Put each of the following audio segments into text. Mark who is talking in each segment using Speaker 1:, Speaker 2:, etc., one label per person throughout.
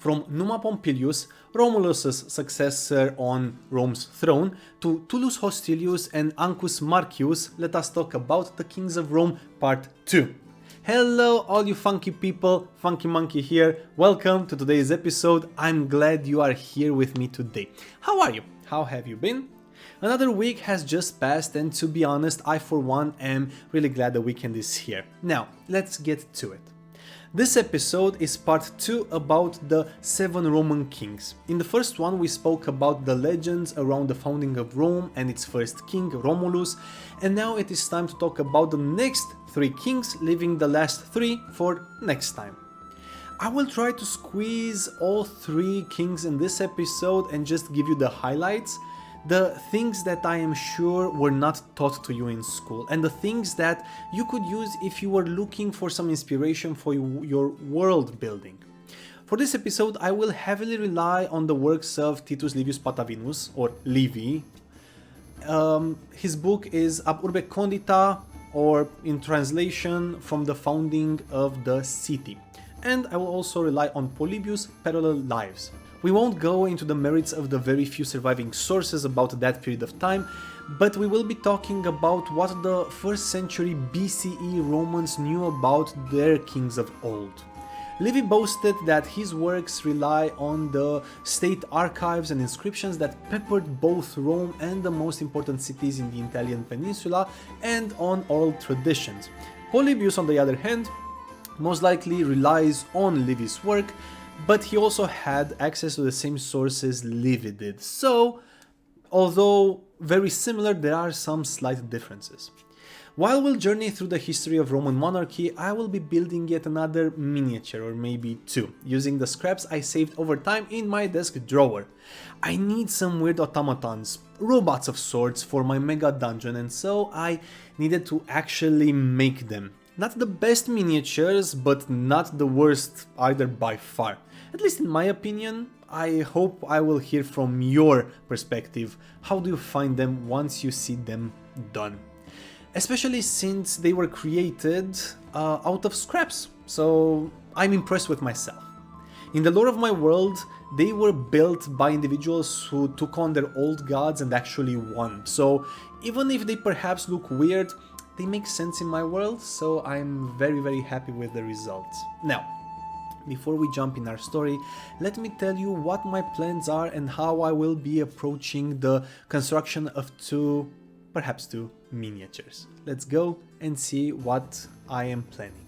Speaker 1: From Numa Pompilius, Romulus' successor on Rome's throne, to Tullus Hostilius and Ancus Marcius, let us talk about the Kings of Rome Part 2. Hello all you funky people, Funky Monkey here, welcome to today's episode. I'm glad you are here with me today. How are you? How have you been? Another week has just passed and to be honest, I for one am really glad the weekend is here. Now, let's get to it. This episode is part 2 about the 7 Roman kings. In the first one we spoke about the legends around the founding of Rome and its first king, Romulus, and now it is time to talk about the next 3 kings, leaving the last 3 for next time. I will try to squeeze all 3 kings in this episode and just give you the highlights, the things that I am sure were not taught to you in school, and the things that you could use if you were looking for some inspiration for your world building. For this episode I will heavily rely on the works of Titus Livius Patavinus, or Livy. His book is Ab urbe condita, or in translation, from the founding of the city. And I will also rely on Polybius' Parallel Lives. We won't go into the merits of the very few surviving sources about that period of time, but we will be talking about what the 1st century BCE Romans knew about their kings of old. Livy boasted that his works rely on the state archives and inscriptions that peppered both Rome and the most important cities in the Italian peninsula, and on oral traditions. Polybius, on the other hand, most likely relies on Livy's work, but he also had access to the same sources Livy did, so although very similar, there are some slight differences. While we'll journey through the history of Roman monarchy, I will be building yet another miniature, or maybe 2, using the scraps I saved over time in my desk drawer. I need some weird automatons, robots of sorts, for my mega dungeon, and so I needed to actually make them. Not the best miniatures, but not the worst either by far. At least in my opinion. I hope I will hear from your perspective. How do you find them once you see them done? Especially since they were created out of scraps, so I'm impressed with myself. In the lore of my world, they were built by individuals who took on their old gods and actually won, so even if they perhaps look weird, they make sense in my world, so I'm very happy with the results. Now, before we jump in our story, let me tell you what my plans are and how I will be approaching the construction of 2, perhaps 2 miniatures. Let's go and see what I am planning.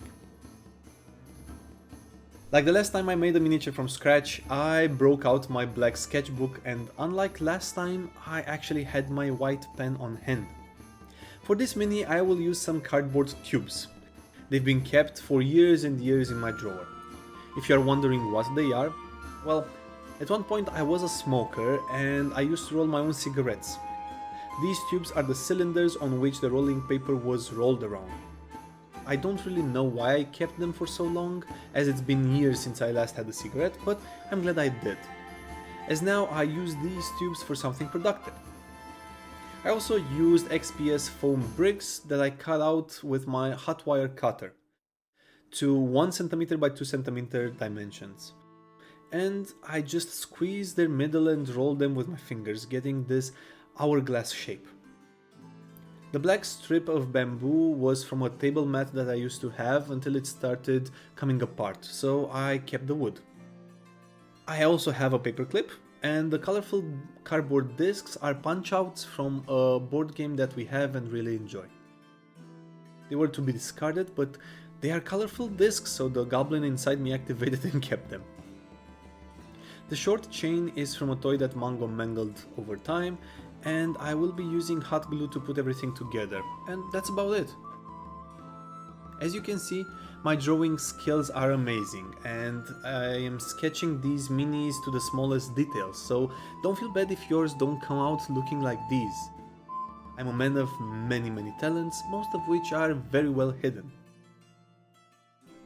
Speaker 1: Like the last time I made a miniature from scratch, I broke out my black sketchbook, and unlike last time, I actually had my white pen on hand. For this mini I will use some cardboard tubes. They've been kept for years and years in my drawer. If you are wondering what they are, well, at one point I was a smoker and I used to roll my own cigarettes. These tubes are the cylinders on which the rolling paper was rolled around. I don't really know why I kept them for so long, as it's been years since I last had a cigarette, but I'm glad I did, as now I use these tubes for something productive. I also used XPS foam bricks that I cut out with my hot wire cutter to 1 cm by 2 cm dimensions. And I just squeezed their middle and rolled them with my fingers, getting this hourglass shape. The black strip of bamboo was from a table mat that I used to have until it started coming apart, so I kept the wood. I also have a paperclip, and the colorful cardboard discs are punch-outs from a board game that we have and really enjoy. They were to be discarded, but they are colorful discs, so the goblin inside me activated and kept them. The short chain is from a toy that Mango mangled over time, and I will be using hot glue to put everything together, and that's about it. As you can see, my drawing skills are amazing, and I am sketching these minis to the smallest details, so don't feel bad if yours don't come out looking like these. I'm a man of many talents, most of which are very well hidden.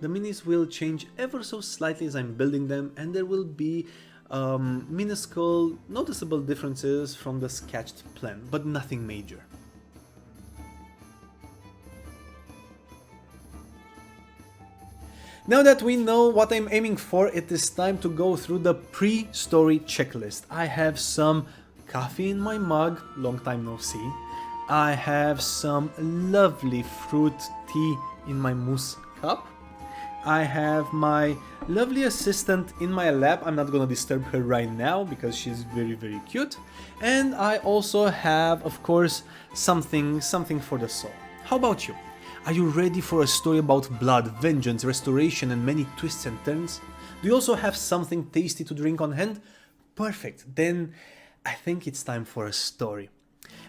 Speaker 1: The minis will change ever so slightly as I'm building them, and there will be minuscule, noticeable differences from the sketched plan, but nothing major. Now that we know what I'm aiming for, it is time to go through the pre-story checklist. I have some coffee in my mug, long time no see. I have some lovely fruit tea in my mousse cup. I have my lovely assistant in my lap. I'm not gonna disturb her right now because she's very cute. And I also have, of course, something for the soul. How about you? Are you ready for a story about blood, vengeance, restoration and many twists and turns? Do you also have something tasty to drink on hand? Perfect, then I think it's time for a story.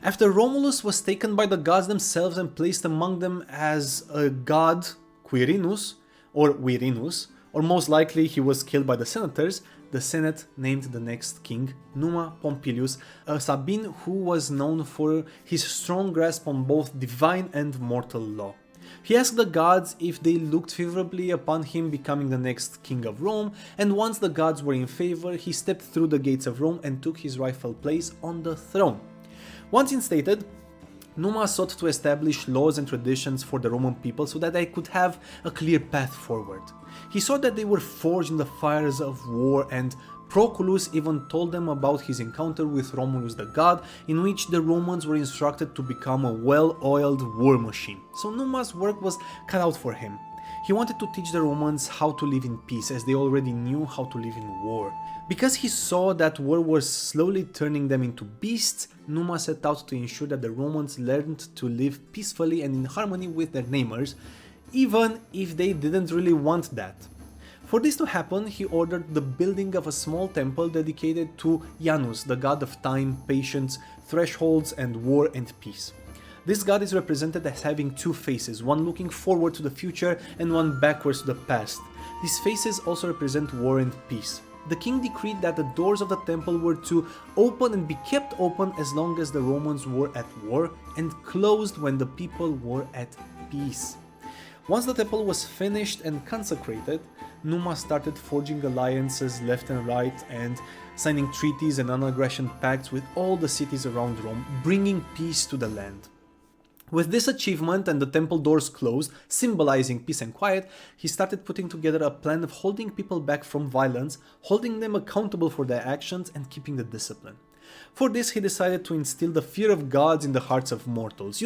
Speaker 1: After Romulus was taken by the gods themselves and placed among them as a god, Quirinus, or most likely he was killed by the senators, the Senate named the next king, Numa Pompilius, a Sabine who was known for his strong grasp on both divine and mortal law. He asked the gods if they looked favorably upon him becoming the next king of Rome, and once the gods were in favor, he stepped through the gates of Rome and took his rightful place on the throne. Once instated, Numa sought to establish laws and traditions for the Roman people so that they could have a clear path forward. He saw that they were forged in the fires of war, and Proculus even told them about his encounter with Romulus the god, in which the Romans were instructed to become a well-oiled war machine. So Numa's work was cut out for him. He wanted to teach the Romans how to live in peace, as they already knew how to live in war. Because he saw that war was slowly turning them into beasts, Numa set out to ensure that the Romans learned to live peacefully and in harmony with their neighbors, even if they didn't really want that. For this to happen, he ordered the building of a small temple dedicated to Janus, the god of time, patience, thresholds, and war and peace. This god is represented as having two faces, one looking forward to the future and one backwards to the past. These faces also represent war and peace. The king decreed that the doors of the temple were to open and be kept open as long as the Romans were at war, and closed when the people were at peace. Once the temple was finished and consecrated, Numa started forging alliances left and right and signing treaties and non-aggression pacts with all the cities around Rome, bringing peace to the land. With this achievement and the temple doors closed, symbolizing peace and quiet, he started putting together a plan of holding people back from violence, holding them accountable for their actions, and keeping the discipline. For this, he decided to instill the fear of gods in the hearts of mortals,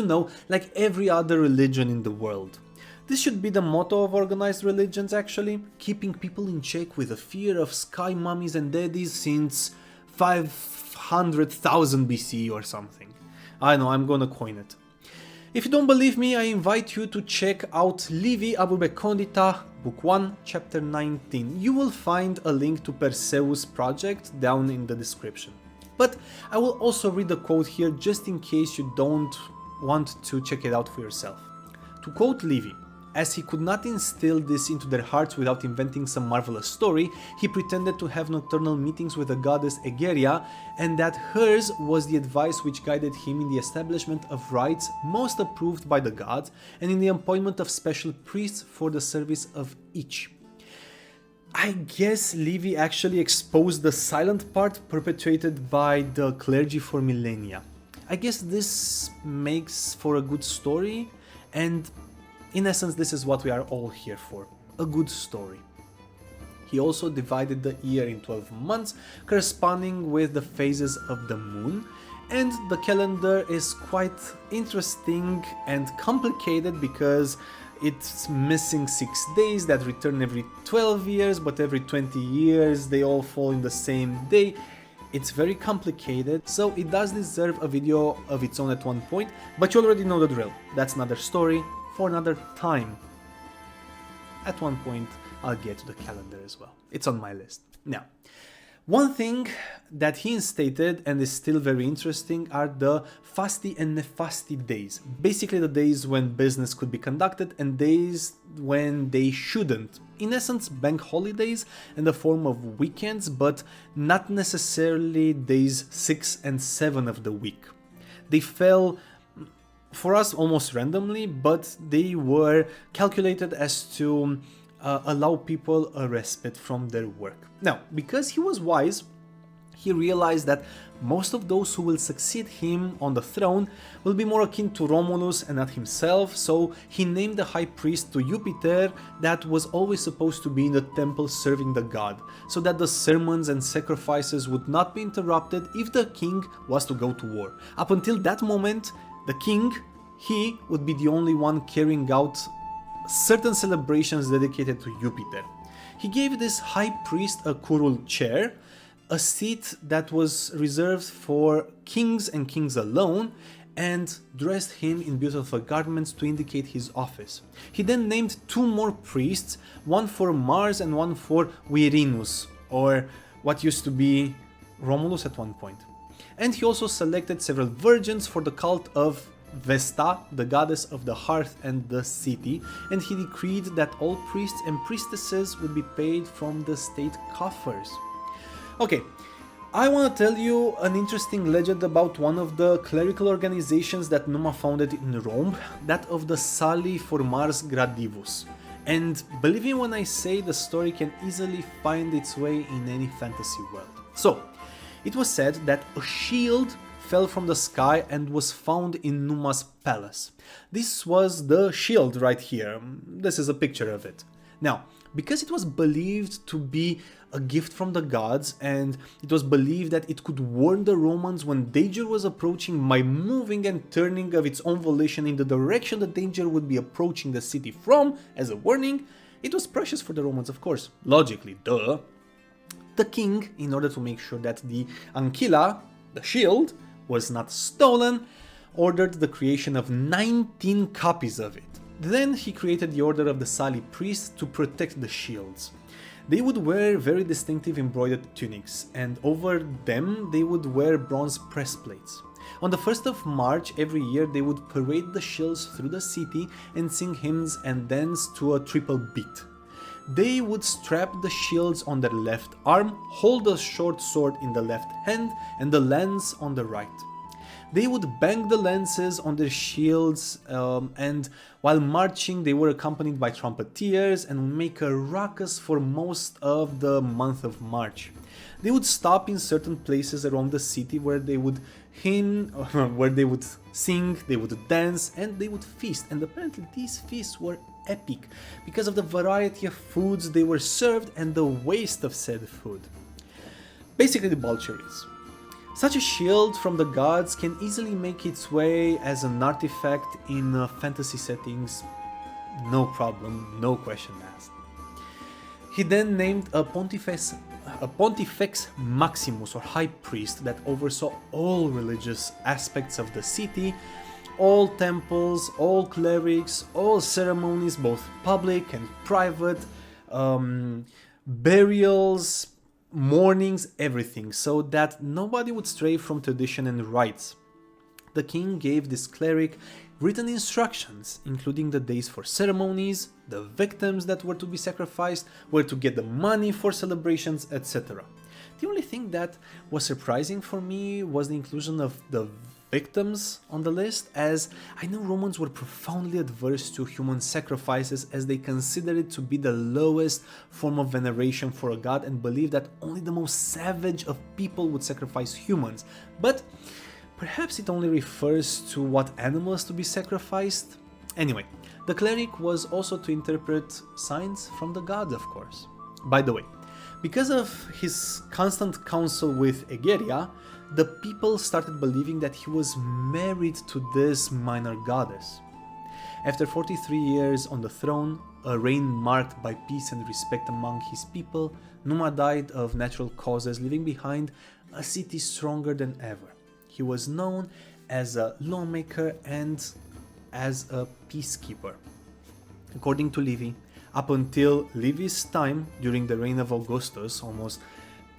Speaker 1: like every other religion in the world. This should be the motto of organized religions actually, keeping people in check with a fear of sky mummies and daddies since 500,000 BC or something. I know, I'm gonna coin it. If you don't believe me, I invite you to check out Livy, urbe condita, book 1, chapter 19. You will find a link to Perseus' project down in the description. But I will also read the quote here just in case you don't want to check it out for yourself. To quote Livy, as he could not instill this into their hearts without inventing some marvelous story, he pretended to have nocturnal meetings with the goddess Egeria, and that hers was the advice which guided him in the establishment of rites most approved by the gods, and in the appointment of special priests for the service of each. I guess Livy actually exposed the silent part perpetrated by the clergy for millennia. I guess this makes for a good story, and in essence, this is what we are all here for, a good story. He also divided the year in 12 months, corresponding with the phases of the moon, and the calendar is quite interesting and complicated because it's missing 6 days that return every 12 years, but every 20 years they all fall in the same day. It's very complicated, so it does deserve a video of its own at one point, but you already know the drill. That's another story for another time. At one point, I'll get to the calendar as well. It's on my list. Now, one thing that he instated and is still very interesting are the fasti and nefasti days. Basically the days when business could be conducted and days when they shouldn't. In essence, bank holidays in the form of weekends, but not necessarily days 6 and 7 of the week. They fell for us almost randomly, but they were calculated as to allow people a respite from their work. Now, because he was wise, he realized that most of those who will succeed him on the throne will be more akin to Romulus and not himself, so he named the high priest to Jupiter that was always supposed to be in the temple serving the god, so that the sermons and sacrifices would not be interrupted if the king was to go to war. Up until that moment, the king, he would be the only one carrying out certain celebrations dedicated to Jupiter. He gave this high priest a curule chair, a seat that was reserved for kings and kings alone, and dressed him in beautiful garments to indicate his office. He then named 2 more priests, one for Mars and one for Virinus, or what used to be Romulus at one point. And he also selected several virgins for the cult of Vesta, the goddess of the hearth and the city, and he decreed that all priests and priestesses would be paid from the state coffers. Okay, I want to tell you an interesting legend about one of the clerical organizations that Numa founded in Rome, that of the Sali Formars Gradivus. And believe me when I say the story can easily find its way in any fantasy world. So, it was said that a shield fell from the sky and was found in Numa's palace. This was the shield right here. This is a picture of it. Now, because it was believed to be a gift from the gods, and it was believed that it could warn the Romans when danger was approaching by moving and turning of its own volition in the direction the danger would be approaching the city from, as a warning, it was precious for the Romans, of course. Logically, duh. The king, in order to make sure that the Ancilla, the shield, was not stolen, ordered the creation of 19 copies of it. Then he created the order of the Sali priests to protect the shields. They would wear very distinctive embroidered tunics, and over them they would wear bronze breastplates. On the 1st of March every year they would parade the shields through the city and sing hymns and dance to a triple beat. They would strap the shields on their left arm, hold a short sword in the left hand and the lance on the right. They would bang the lances on their shields, and while marching they were accompanied by trumpeteers and would make a ruckus for most of the month of March. They would stop in certain places around the city where they would hymn, where they would sing, they would dance, and they would feast. And apparently these feasts were epic because of the variety of foods they were served and the waste of said food. Basically debaucheries. Such a shield from the gods can easily make its way as an artifact in fantasy settings, no problem, no question asked. He then named a Pontifex Maximus, or high priest, that oversaw all religious aspects of the city, all temples, all clerics, all ceremonies, both public and private, burials, mournings, everything, so that nobody would stray from tradition and rites. The king gave this cleric written instructions, including the days for ceremonies, the victims that were to be sacrificed, where to get the money for celebrations, etc. The only thing that was surprising for me was the inclusion of the victims on the list, as I know Romans were profoundly adverse to human sacrifices, as they considered it to be the lowest form of veneration for a god and believed that only the most savage of people would sacrifice humans. But perhaps it only refers to what animals to be sacrificed. Anyway, the cleric was also to interpret signs from the gods, of course. By the way, because of his constant counsel with Egeria, the people started believing that he was married to this minor goddess. After 43 years on the throne, a reign marked by peace and respect among his people, Numa died of natural causes, leaving behind a city stronger than ever. He was known as a lawmaker and as a peacekeeper. According to Livy, up until Livy's time, during the reign of Augustus, almost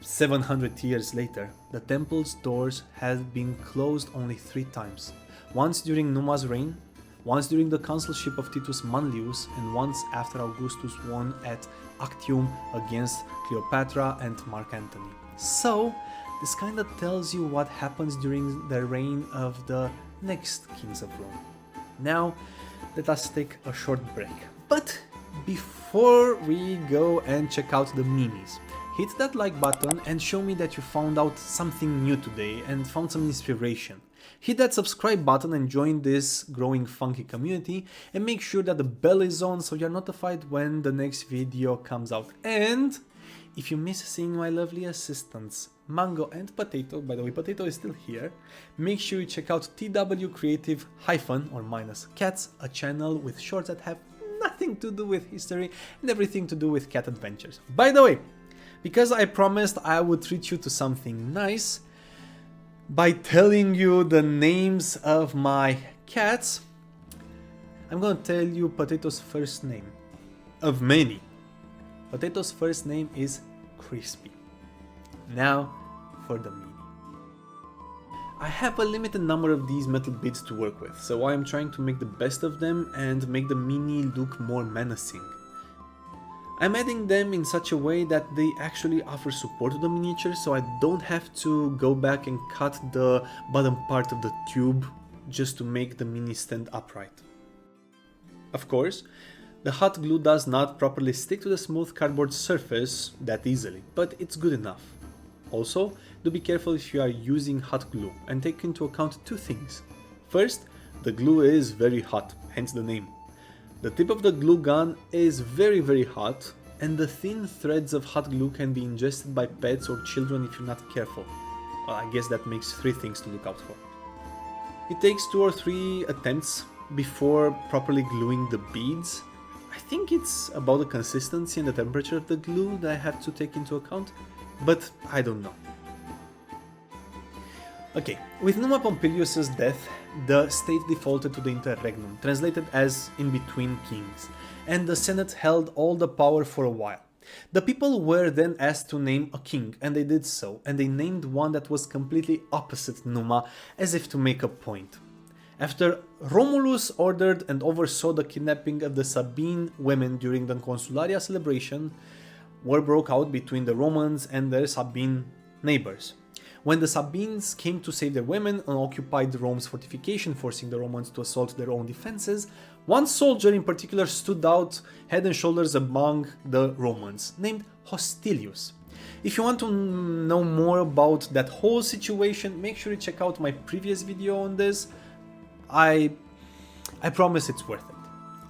Speaker 1: 700 years later, the temple's doors had been closed only 3 times. Once during Numa's reign, once during the consulship of Titus Manlius, and once after Augustus won at Actium against Cleopatra and Mark Antony. So, this kinda tells you what happens during the reign of the next kings of Rome. Now, let us take a short break. But before we go and check out the minis, hit that like button and show me that you found out something new today and found some inspiration. Hit that subscribe button and join this growing funky community, and make sure that the bell is on so you're notified when the next video comes out. And if you miss seeing my lovely assistants, Mango and Potato, by the way, Potato is still here, make sure you check out TW Creative - Cats, a channel with shorts that have nothing to do with history and everything to do with cat adventures. By the way, because I promised I would treat you to something nice by telling you the names of my cats, I'm gonna tell you Potato's first name, of many. Potato's first name is Crispy. Now for the meaning. I have a limited number of these metal bits to work with, so I am trying to make the best of them and make the mini look more menacing. I'm adding them in such a way that they actually offer support to the miniature, so I don't have to go back and cut the bottom part of the tube just to make the mini stand upright. Of course, the hot glue does not properly stick to the smooth cardboard surface that easily, but it's good enough. Also, do be careful if you are using hot glue and take into account two things. First, the glue is very hot, hence the name. The tip of the glue gun is very hot, and the thin threads of hot glue can be ingested by pets or children if you're not careful. Well, I guess that makes three things to look out for. It takes 2 or 3 attempts before properly gluing the beads. I think it's about the consistency and the temperature of the glue that I have to take into account, but I don't know. Okay, with Numa Pompilius' death, the state defaulted to the interregnum, translated as in between kings, and the Senate held all the power for a while. The people were then asked to name a king, and they did so, and they named one that was completely opposite Numa, as if to make a point. After Romulus ordered and oversaw the kidnapping of the Sabine women during the Consularia celebration, war broke out between the Romans and their Sabine neighbors. When the Sabines came to save their women and occupied Rome's fortification, forcing the Romans to assault their own defenses, one soldier in particular stood out head and shoulders among the Romans, named Hostilius. If you want to know more about that whole situation, make sure you check out my previous video on this. I promise it's worth it.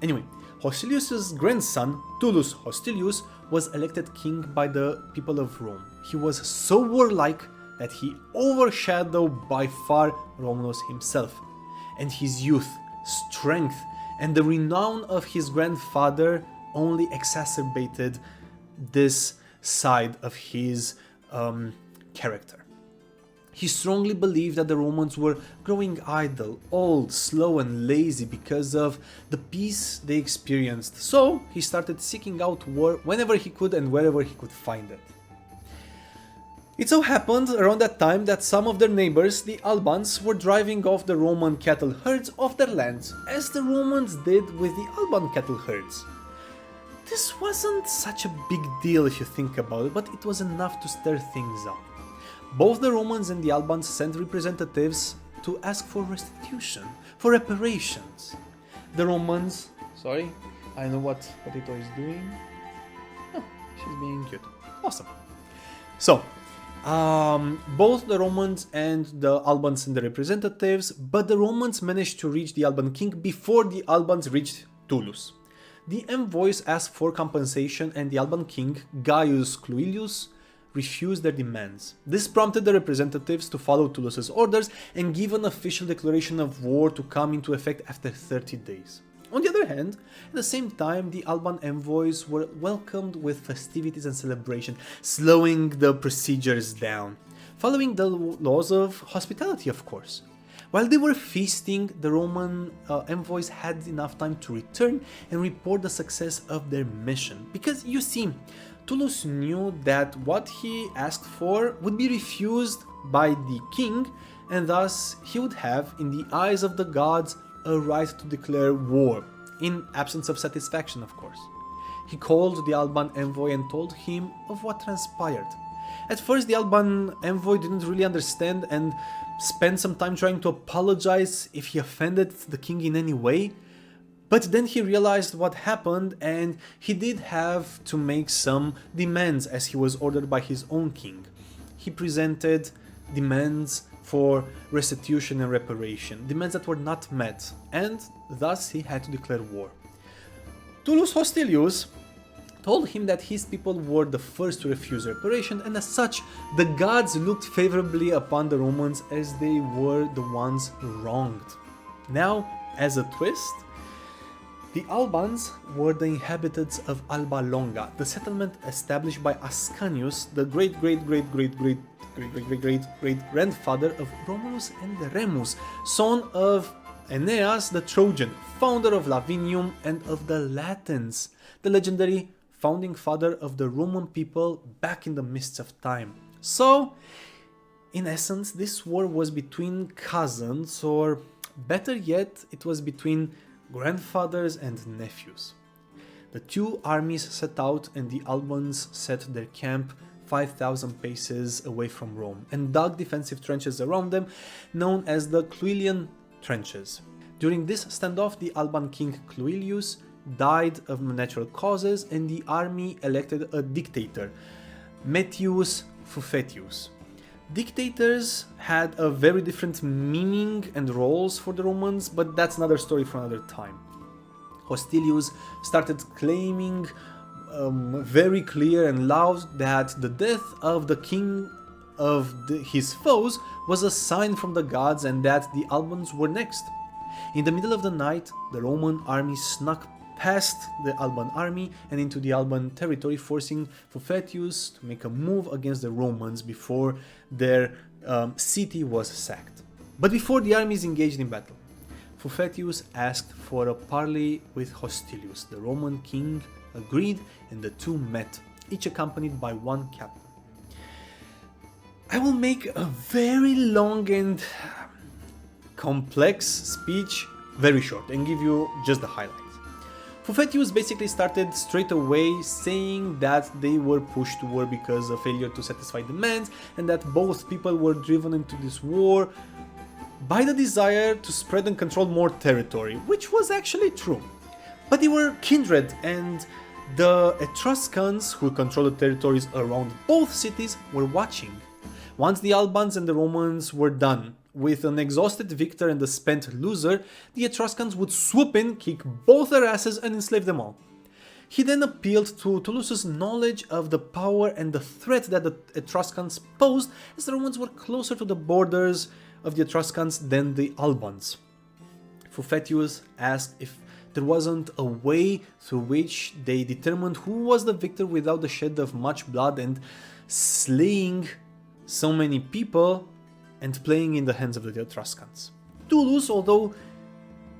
Speaker 1: Anyway, Hostilius' grandson, Tullus Hostilius, was elected king by the people of Rome. He was so warlike that he overshadowed by far Romulus himself, and his youth, strength, and the renown of his grandfather only exacerbated this side of his character. He strongly believed that the Romans were growing idle, old, slow and lazy because of the peace they experienced, so he started seeking out war whenever he could and wherever he could find it. It so happened around that time that some of their neighbors, the Albans, were driving off the Roman cattle herds off their lands, as the Romans did with the Alban cattle herds. This wasn't such a big deal if you think about it, but it was enough to stir things up. Both the Romans and the Albans sent representatives to ask for restitution, for reparations. The Romans... Sorry, I know what Potato is doing. Oh, she's being cute. Awesome. So, both the Romans and the Albans sent the representatives, but the Romans managed to reach the Alban king before the Albans reached Tullus. The envoys asked for compensation, and the Alban king, Gaius Cluilius, refused their demands. This prompted the representatives to follow Tullus's orders and give an official declaration of war to come into effect after 30 days. On the other hand, at the same time, the Alban envoys were welcomed with festivities and celebration, slowing the procedures down, following the laws of hospitality, of course. While they were feasting, the Roman envoys had enough time to return and report the success of their mission, because you see, Tullus knew that what he asked for would be refused by the king, and thus he would have, in the eyes of the gods, a right to declare war, in absence of satisfaction, of course. He called the Alban envoy and told him of what transpired. At first, the Alban envoy didn't really understand and spent some time trying to apologize if he offended the king in any way, But then he realized what happened, and he did have to make some demands as he was ordered by his own king. He presented demands for restitution and reparation, demands that were not met, and thus he had to declare war. Tullus Hostilius told him that his people were the first to refuse reparation, and as such, the gods looked favorably upon the Romans as they were the ones wronged. Now, as a twist, the Albans were the inhabitants of Alba Longa, the settlement established by Ascanius, the great-great-great-great-great-great-great-grandfather of Romulus and Remus, son of Aeneas the Trojan, founder of Lavinium and of the Latins, the legendary founding father of the Roman people back in the mists of time. So, in essence, this war was between cousins, or better yet, it was between grandfathers and nephews. The two armies set out, and the Albans set their camp 5,000 paces away from Rome and dug defensive trenches around them, known as the Cluilian Trenches. During this standoff, the Alban king Cluilius died of natural causes, and the army elected a dictator, Metius Fufetius. Dictators had a very different meaning and roles for the Romans, but that's another story for another time. Hostilius started claiming very clear and loud that the death of the king of his foes was a sign from the gods, and that the Albans were next. In the middle of the night, the Roman army snuck past the Alban army and into the Alban territory, forcing Fufetius to make a move against the Romans before their city was sacked. But before the armies engaged in battle, Fufetius asked for a parley with Hostilius. The Roman king agreed, and the two met, each accompanied by one captain. I will make a very long and complex speech very short and give you just the highlights. Fufetius basically started straight away saying that they were pushed to war because of failure to satisfy demands, and that both people were driven into this war by the desire to spread and control more territory, which was actually true. But they were kindred, and the Etruscans, who controlled the territories around both cities, were watching. Once the Albans and the Romans were done, with an exhausted victor and a spent loser, the Etruscans would swoop in, kick both their asses, and enslave them all. He then appealed to Tullus's knowledge of the power and the threat that the Etruscans posed, as the Romans were closer to the borders of the Etruscans than the Albans. Fufetius asked if there wasn't a way through which they determined who was the victor without the shed of much blood and slaying so many people and playing in the hands of the Etruscans. Tullus, although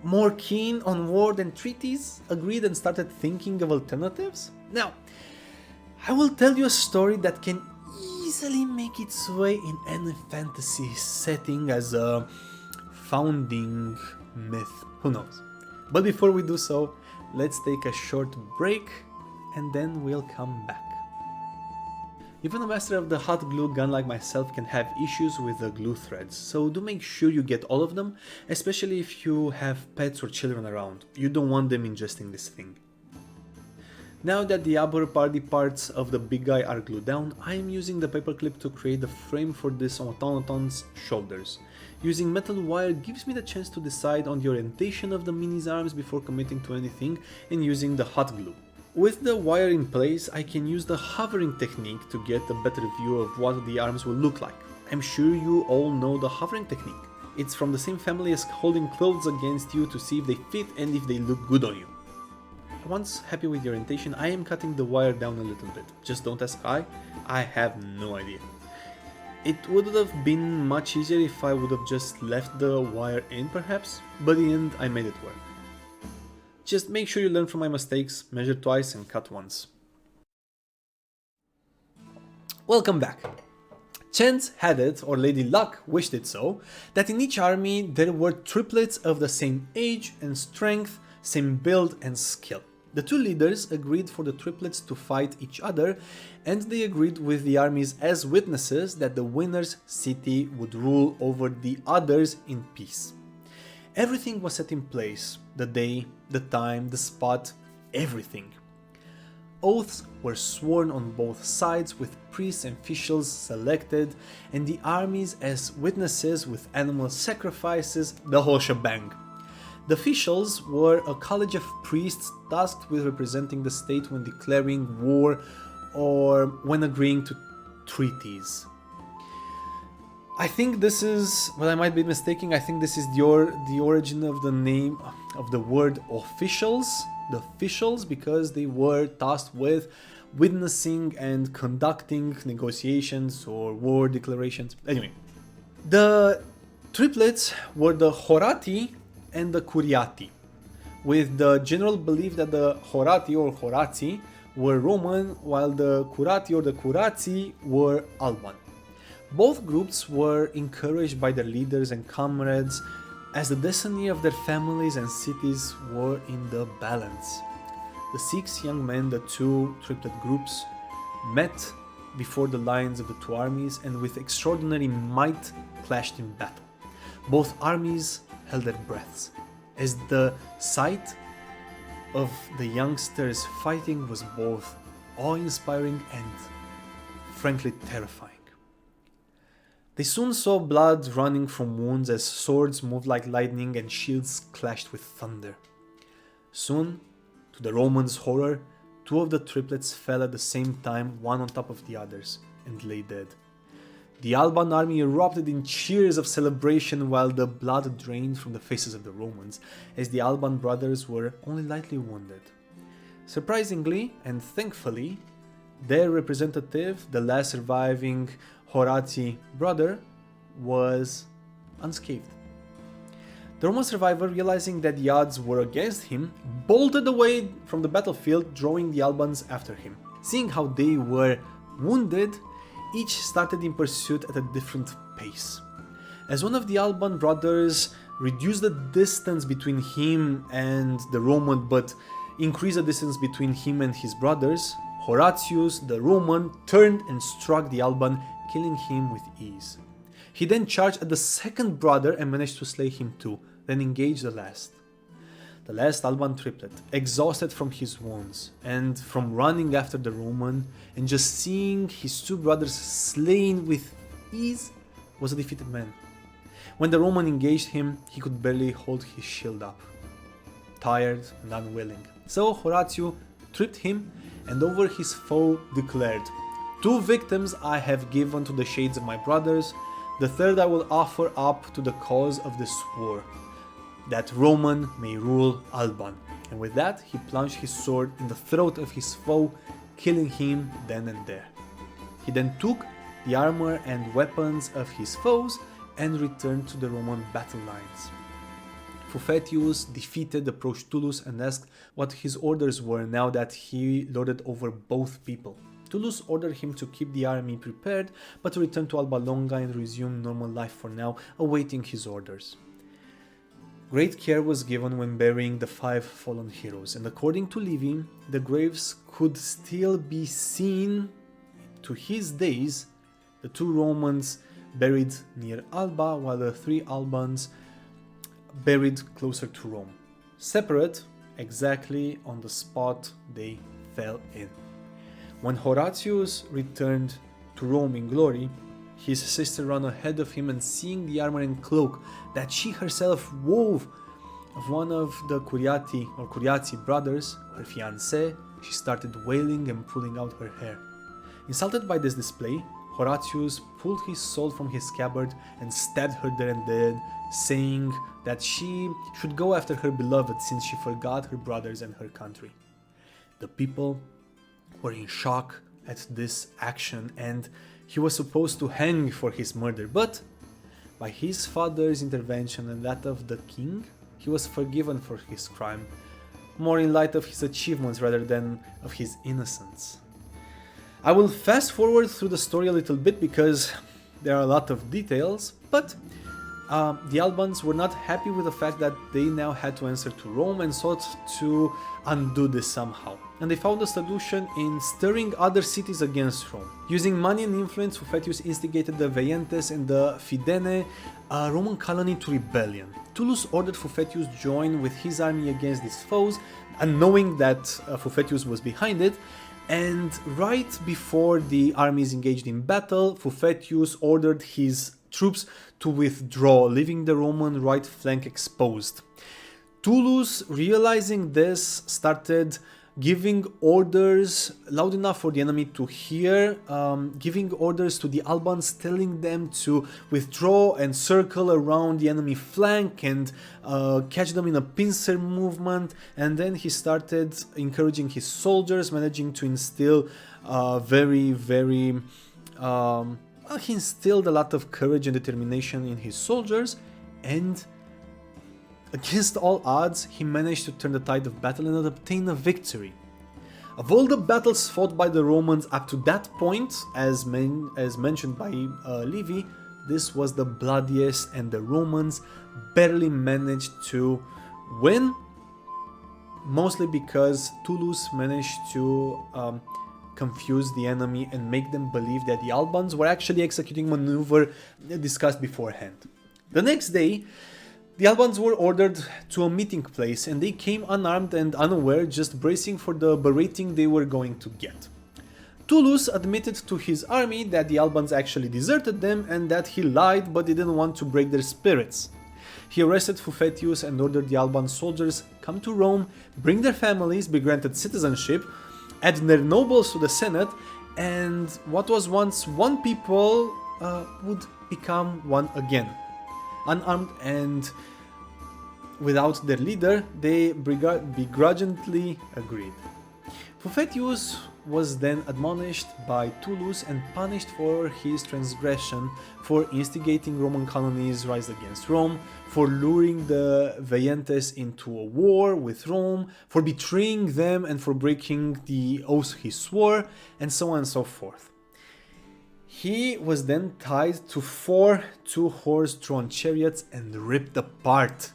Speaker 1: more keen on war than treaties, agreed and started thinking of alternatives. Now, I will tell you a story that can easily make its way in any fantasy setting as a founding myth. Who knows? But before we do so, let's take a short break and then we'll come back. Even a master of the hot glue gun like myself can have issues with the glue threads, so do make sure you get all of them, especially if you have pets or children around. You don't want them ingesting this thing. Now that the upper body parts of the big guy are glued down, I am using the paperclip to create the frame for this automaton's shoulders. Using metal wire gives me the chance to decide on the orientation of the mini's arms before committing to anything and using the hot glue. With the wire in place, I can use the hovering technique to get a better view of what the arms will look like. I'm sure you all know the hovering technique. It's from the same family as holding clothes against you to see if they fit and if they look good on you. Once happy with the orientation, I am cutting the wire down a little bit. Just don't ask why, I have no idea. It would have been much easier if I would have just left the wire in perhaps, but in the end I made it work. Just make sure you learn from my mistakes, measure twice and cut once. Welcome back. Chance had it, or Lady Luck wished it so, that in each army there were triplets of the same age and strength, same build and skill. The two leaders agreed for the triplets to fight each other, and they agreed with the armies as witnesses that the winner's city would rule over the others in peace. Everything was set in place, the day, the time, the spot, everything. Oaths were sworn on both sides with priests and officials selected, and the armies as witnesses with animal sacrifices, the whole shebang. The officials were a college of priests tasked with representing the state when declaring war or when agreeing to treaties. I think this is, well, I might be mistaken, I think this is the origin of the name of the word officials, the officials, because they were tasked with witnessing and conducting negotiations or war declarations. Anyway, the triplets were the Horati and the Curiati, with the general belief that the Horati or Horatii were Roman, while the Curati or the Curatii were Alban. Both groups were encouraged by their leaders and comrades, as the destiny of their families and cities were in the balance. The 6 young men, the 2 triplet groups, met before the lines of the 2 armies and with extraordinary might clashed in battle. Both armies held their breaths, as the sight of the youngsters fighting was both awe-inspiring and frankly terrifying. They soon saw blood running from wounds as swords moved like lightning and shields clashed with thunder. Soon, to the Romans' horror, 2 of the triplets fell at the same time, one on top of the others, and lay dead. The Alban army erupted in cheers of celebration while the blood drained from the faces of the Romans, as the Alban brothers were only lightly wounded. Surprisingly and thankfully, their representative, the last surviving Horati brother, was unscathed. The Roman survivor, realizing that the odds were against him, bolted away from the battlefield, drawing the Albans after him. Seeing how they were wounded, each started in pursuit at a different pace. As one of the Alban brothers reduced the distance between him and the Roman, but increased the distance between him and his brothers, Horatius, the Roman, turned and struck the Alban, killing him with ease. He then charged at the second brother and managed to slay him too, then engaged the last. The last Alban triplet, exhausted from his wounds and from running after the Roman and just seeing his 2 brothers slain with ease, was a defeated man. When the Roman engaged him, he could barely hold his shield up, tired and unwilling. So Horatio tripped him and over his foe declared, "2 victims I have given to the shades of my brothers, the third I will offer up to the cause of this war, that Roman may rule Alban." And with that, he plunged his sword in the throat of his foe, killing him then and there. He then took the armor and weapons of his foes and returned to the Roman battle lines. Fuffetius, defeated, approached Tullus and asked what his orders were now that he lorded over both people. Tullus ordered him to keep the army prepared, but to return to Alba Longa and resume normal life for now, awaiting his orders. Great care was given when burying the 5 fallen heroes, and according to Livy, the graves could still be seen to his days, the 2 Romans buried near Alba, while the 3 Albans buried closer to Rome, separate exactly on the spot they fell in. When Horatius returned to Rome in glory, his sister ran ahead of him and seeing the armor and cloak that she herself wove of one of the Curiati or Curiati brothers, her fiancé, she started wailing and pulling out her hair. Insulted by this display, Horatius pulled his sword from his scabbard and stabbed her there and then, saying that she should go after her beloved since she forgot her brothers and her country. The people were in shock at this action and he was supposed to hang for his murder, but by his father's intervention and that of the king, he was forgiven for his crime, more in light of his achievements rather than of his innocence. I will fast forward through the story a little bit because there are a lot of details, but the Albans were not happy with the fact that they now had to answer to Rome and sought to undo this somehow. and they found a solution in stirring other cities against Rome. Using money and influence, Fuffetius instigated the Veientes and the Fidene, a Roman colony, to rebellion. Tullus ordered Fuffetius join with his army against these foes, and knowing that Fuffetius was behind it, and right before the armies engaged in battle, Fuffetius ordered his troops to withdraw, leaving the Roman right flank exposed. Tullus, realizing this, started giving orders loud enough for the enemy to hear, giving orders to the Albans, telling them to withdraw and circle around the enemy flank and catch them in a pincer movement. And then he started encouraging his soldiers, managing to instill he instilled a lot of courage and determination in his soldiers, and against all odds, he managed to turn the tide of battle and obtain a victory. Of all the battles fought by the Romans up to that point, as mentioned by Livy, this was the bloodiest, and the Romans barely managed to win, mostly because Tullus managed to confuse the enemy and make them believe that the Albans were actually executing maneuver discussed beforehand. The next day, the Albans were ordered to a meeting place, and they came unarmed and unaware, just bracing for the berating they were going to get. Tullus admitted to his army that the Albans actually deserted them and that he lied but didn't want to break their spirits. He arrested Fuffetius and ordered the Alban soldiers come to Rome, bring their families, be granted citizenship, add their nobles to the Senate, and what was once one people would become one again. Unarmed and without their leader, they begrudgingly agreed. Fuffetius was then admonished by Tullus and punished for his transgression, for instigating Roman colonies' rise against Rome, for luring the Veientes into a war with Rome, for betraying them and for breaking the oath he swore, and so on and so forth. He was then tied to 4 two-horse-drawn chariots and ripped apart.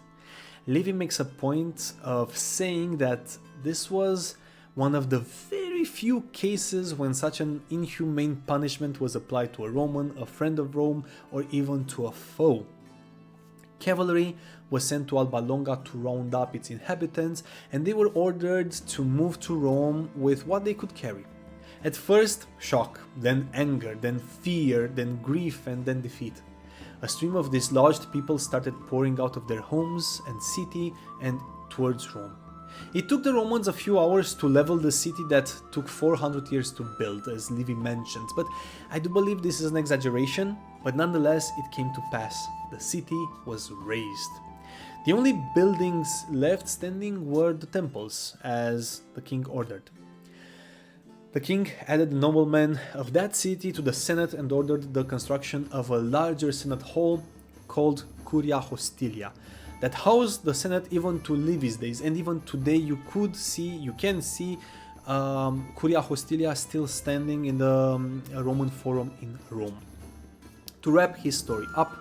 Speaker 1: Livy makes a point of saying that this was one of the very few cases when such an inhumane punishment was applied to a Roman, a friend of Rome, or even to a foe. Cavalry was sent to Alba Longa to round up its inhabitants, and they were ordered to move to Rome with what they could carry. At first, shock, then anger, then fear, then grief, and then defeat. A stream of dislodged people started pouring out of their homes and city and towards Rome. It took the Romans a few hours to level the city that took 400 years to build, as Livy mentions, but I do believe this is an exaggeration, but nonetheless it came to pass. The city was razed. The only buildings left standing were the temples, as the king ordered. The king added the noblemen of that city to the Senate and ordered the construction of a larger Senate hall called Curia Hostilia that housed the Senate even to Livy's days, and even today you can see Curia Hostilia still standing in the Roman Forum in Rome. To wrap his story up,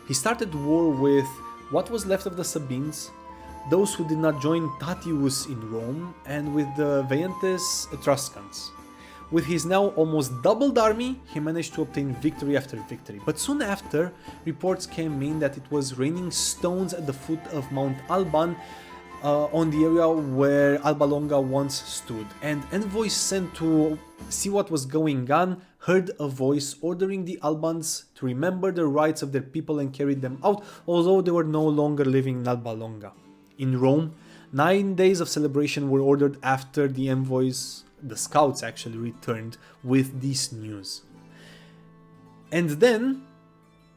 Speaker 1: he started war with what was left of the Sabines, those who did not join Tatius in Rome, and with the Veientes Etruscans. With his now almost doubled army, he managed to obtain victory after victory. But soon after, reports came in that it was raining stones at the foot of Mount Alban on the area where Alba Longa once stood. And envoys sent to see what was going on heard a voice ordering the Albans to remember the rights of their people and carry them out, although they were no longer living in Alba Longa. In Rome, 9 days of celebration were ordered after the envoys, the scouts actually, returned with this news. And then,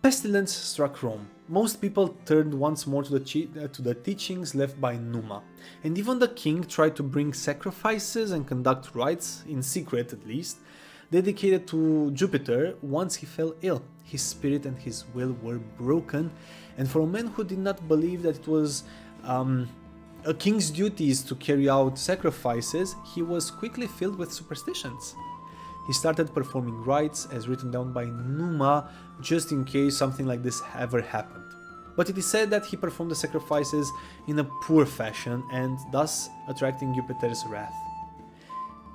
Speaker 1: pestilence struck Rome. Most people turned once more to the teachings left by Numa, and even the king tried to bring sacrifices and conduct rites, in secret at least, dedicated to Jupiter. Once he fell ill, his spirit and his will were broken, and for a man who did not believe that it was a king's duties to carry out sacrifices, he was quickly filled with superstitions. He started performing rites as written down by Numa, just in case something like this ever happened. But it is said that he performed the sacrifices in a poor fashion and thus attracting Jupiter's wrath.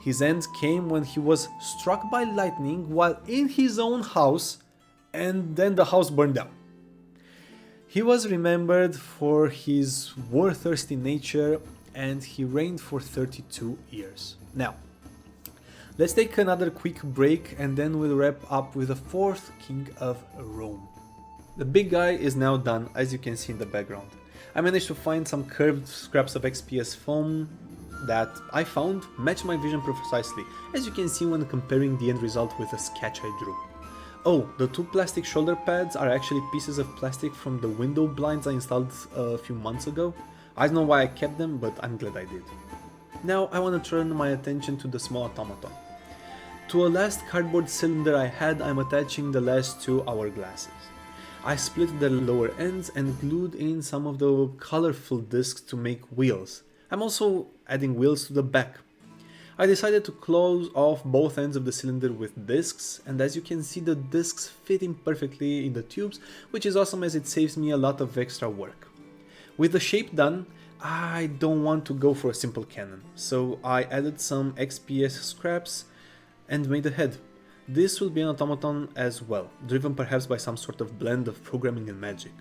Speaker 1: His end came when he was struck by lightning while in his own house, and then the house burned down. He was remembered for his war-thirsty nature, and he reigned for 32 years. Now, let's take another quick break and then we'll wrap up with the fourth king of Rome. The big guy is now done, as you can see in the background. I managed to find some curved scraps of XPS foam that I found match my vision precisely, as you can see when comparing the end result with the sketch I drew. Oh, the two plastic shoulder pads are actually pieces of plastic from the window blinds I installed a few months ago. I don't know why I kept them, but I'm glad I did. Now I want to turn my attention to the small automaton. To a last cardboard cylinder I had, I'm attaching the last two hourglasses. I split the lower ends and glued in some of the colorful discs to make wheels. I'm also adding wheels to the back. I decided to close off both ends of the cylinder with discs, and as you can see the discs fit in perfectly in the tubes, which is awesome as it saves me a lot of extra work. With the shape done, I don't want to go for a simple cannon, so I added some XPS scraps and made a head. This will be an automaton as well, driven perhaps by some sort of blend of programming and magic.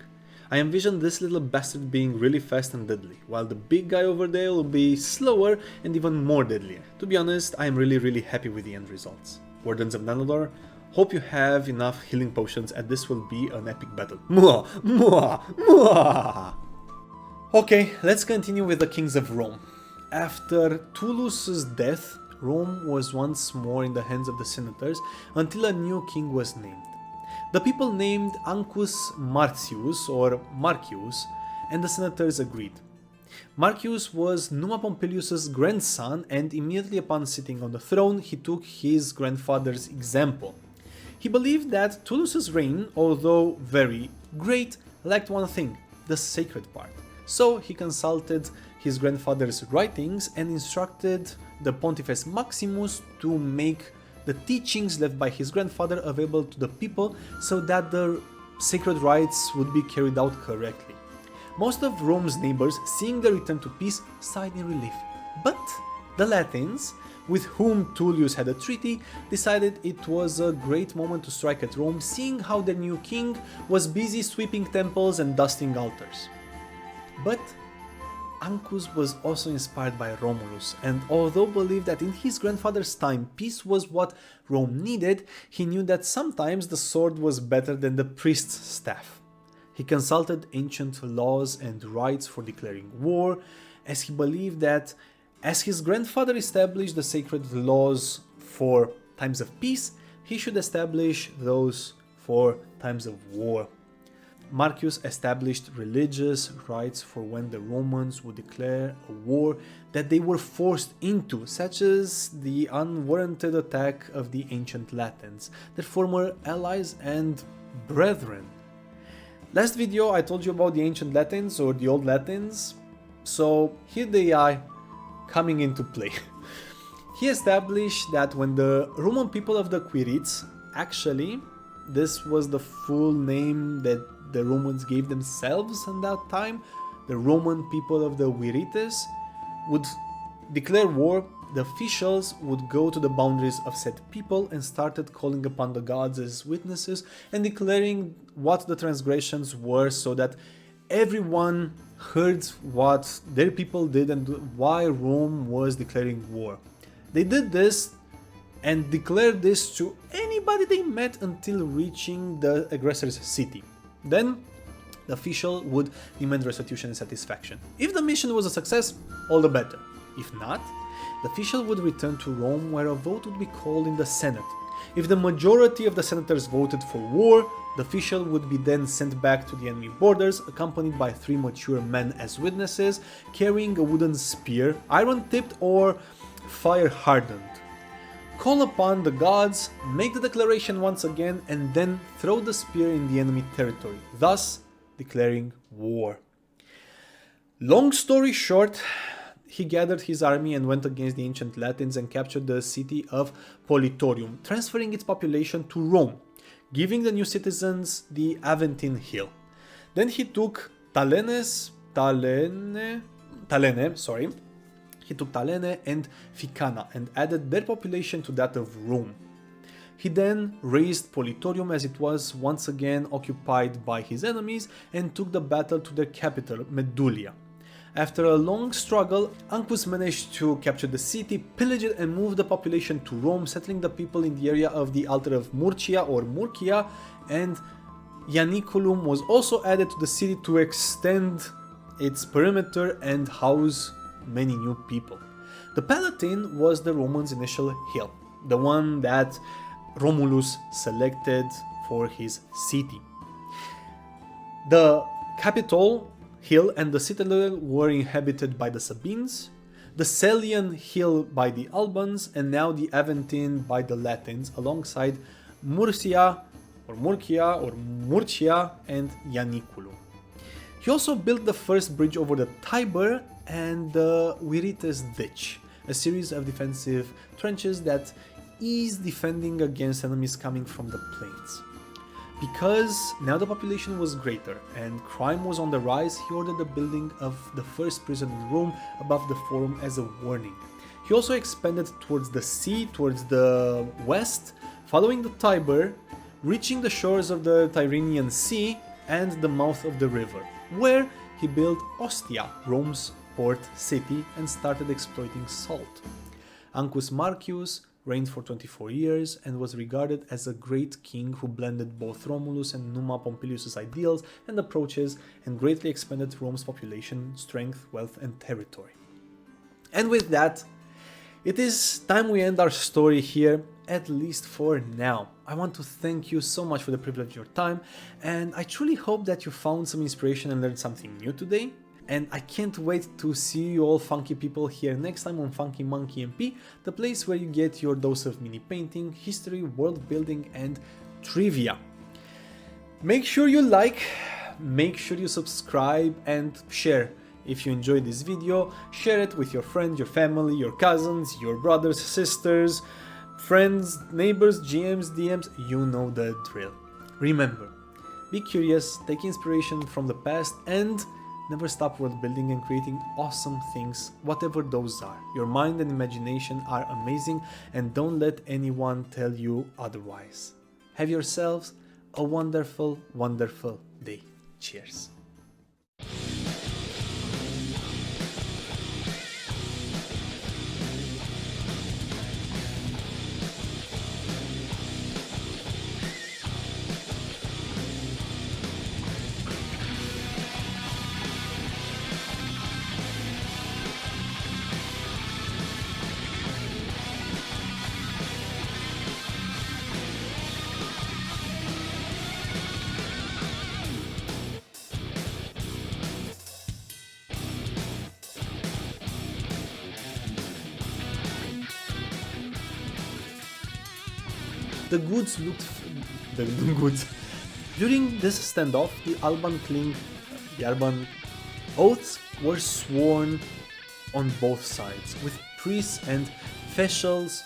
Speaker 1: I envision this little bastard being really fast and deadly, while the big guy over there will be slower and even more deadlier. To be honest, I am really happy with the end results. Wardens of Nanodor, hope you have enough healing potions and this will be an epic battle. Mwah, mwah, mwah. Okay, let's continue with the kings of Rome. After Tullus's death, Rome was once more in the hands of the senators until a new king was named. The people named Ancus Marcius or Marcius, and the senators agreed. Marcius was Numa Pompilius's grandson, and immediately upon sitting on the throne, he took his grandfather's example. He believed that Tullus's reign, although very great, lacked one thing, the sacred part. So he consulted his grandfather's writings and instructed the Pontifex Maximus to make the teachings left by his grandfather available to the people so that the sacred rites would be carried out correctly. Most of Rome's neighbors, seeing the return to peace, sighed in relief. But the Latins, with whom Tullius had a treaty, decided it was a great moment to strike at Rome, seeing how their new king was busy sweeping temples and dusting altars. But Ancus was also inspired by Romulus, and although believed that in his grandfather's time peace was what Rome needed, he knew that sometimes the sword was better than the priest's staff. He consulted ancient laws and rites for declaring war, as he believed that as his grandfather established the sacred laws for times of peace, he should establish those for times of war. Marcius established religious rites for when the Romans would declare a war that they were forced into, such as the unwarranted attack of the ancient Latins, their former allies and brethren. Last video I told you about the ancient Latins or the old Latins, so here they are coming into play. He established that when the Roman people of the Quirites, actually this was the full name that the Romans gave themselves at that time, the Roman people of the Quirites would declare war, the officials would go to the boundaries of said people and started calling upon the gods as witnesses and declaring what the transgressions were so that everyone heard what their people did and why Rome was declaring war. They did this and declared this to anybody they met until reaching the aggressor's city. Then the official would demand restitution and satisfaction. If the mission was a success, all the better. If not, the official would return to Rome where a vote would be called in the Senate. If the majority of the senators voted for war, the official would be then sent back to the enemy borders, accompanied by 3 mature men as witnesses, carrying a wooden spear, iron-tipped or fire-hardened. Call upon the gods, make the declaration once again, and then throw the spear in the enemy territory, thus declaring war. Long story short, he gathered his army and went against the ancient Latins and captured the city of Politorium, transferring its population to Rome, giving the new citizens the Aventine Hill. Then he took Talene. he took Talene and Ficana and added their population to that of Rome. He then razed Politorium as it was once again occupied by his enemies and took the battle to their capital, Medulia. After a long struggle, Ancus managed to capture the city, pillage it and move the population to Rome, settling the people in the area of the Altar of Murcia or Murcia, and Ianiculum was also added to the city to extend its perimeter and house many new people. The Palatine was the Romans' initial hill, the one that Romulus selected for his city. The capital hill and the citadel were inhabited by the Sabines, the Celian hill by the Albans, and now the Aventine by the Latins, alongside Murcia and Ianiculum. He also built the first bridge over the Tiber and the Virites Ditch, a series of defensive trenches that eased defending against enemies coming from the plains. Because now the population was greater and crime was on the rise, he ordered the building of the first prison in Rome above the Forum as a warning. He also expanded towards the sea, towards the west, following the Tiber, reaching the shores of the Tyrrhenian Sea and the mouth of the river, where he built Ostia, Rome's port city, and started exploiting salt. Ancus Marcius reigned for 24 years and was regarded as a great king who blended both Romulus and Numa Pompilius' ideals and approaches and greatly expanded Rome's population, strength, wealth, and territory. And with that, it is time we end our story here, at least for now. I want to thank you so much for the privilege of your time, and I truly hope that you found some inspiration and learned something new today. And I can't wait to see you all funky people here next time on Funky Monkey MP, the place where you get your dose of mini painting, history, world building, and trivia. Make sure you like, make sure you subscribe, and share. If you enjoyed this video, share it with your friends, your family, your cousins, your brothers, sisters, friends, neighbors, GMs, DMs, you know the drill. Remember, be curious, take inspiration from the past, and never stop world building and creating awesome things, whatever those are. Your mind and imagination are amazing, and don't let anyone tell you otherwise. Have yourselves a wonderful, wonderful day. Cheers. The goods looked the goods. During this standoff, the Alban oaths were sworn on both sides, with priests and officials